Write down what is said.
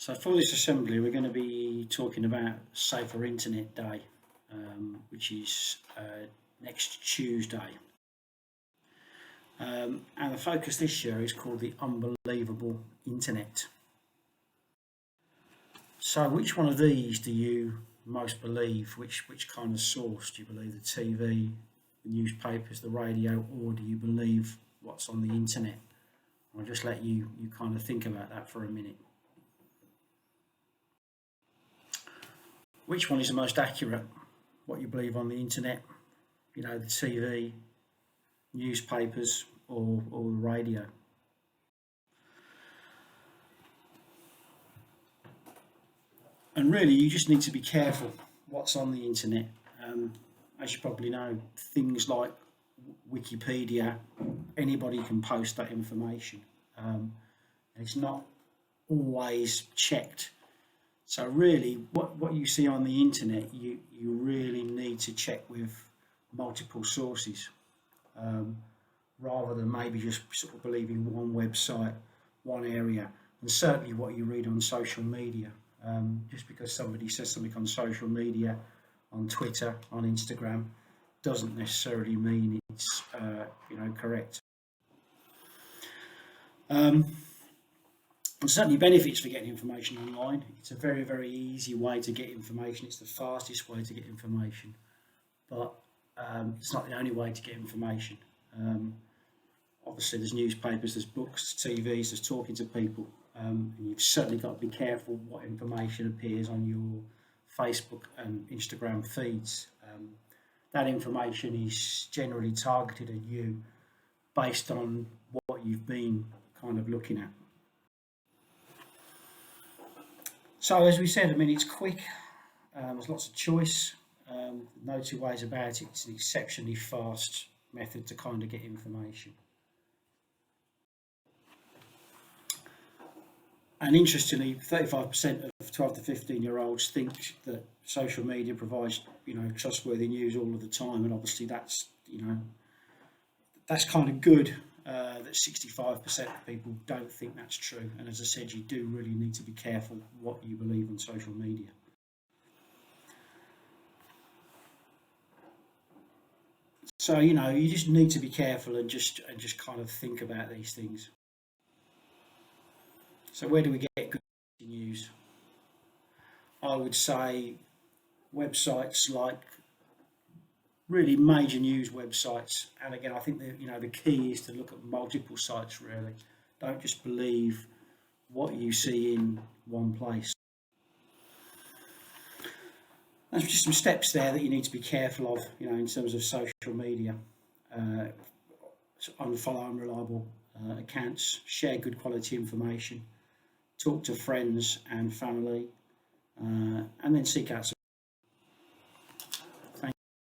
So for this assembly, we're going to be talking about Safer Internet Day, which is next Tuesday. And the focus this year is called the Unbelievable Internet. So which one of these do you most believe? Which kind of source? Do you believe the TV, the newspapers, the radio, or do you believe what's on the internet? I'll just let you kind of think about that for a minute. Which one is the most accurate? What you believe on the internet, the TV, newspapers, or the radio? And really, you just need to be careful what's on the internet. As you probably know, things like Wikipedia, anybody can post that information. And it's not always checked. So really, what you see on the internet, you really need to check with multiple sources, rather than maybe just sort of believing one website, one area, and certainly what you read on social media. Just because somebody says something on social media, on Twitter, on Instagram, doesn't necessarily mean it's correct. And certainly benefits for getting information online. It's a very, very easy way to get information. It's the fastest way to get information, but it's not the only way to get information. Obviously, there's newspapers, there's books, TVs, there's talking to people, and you've certainly got to be careful what information appears on your Facebook and Instagram feeds. That information is generally targeted at you based on what you've been kind of looking at. So as we said, it's quick, there's lots of choice, no two ways about it. It's an exceptionally fast method to kind of get information. And interestingly, 35% of 12 to 15-year-olds think that social media provides, trustworthy news all of the time, and obviously that's kind of good. That 65% of people don't think that's true, and as I said, you do really need to be careful what you believe on social media. So you just need to be careful and just kind of think about these things. So where do we get good news? I would say websites like really major news websites, and again, I think that the key is to look at multiple sites. Really, don't just believe what you see in one place. There's just some steps there that you need to be careful of, in terms of social media. Unfollow unreliable accounts, share good quality information, talk to friends and family, and then seek out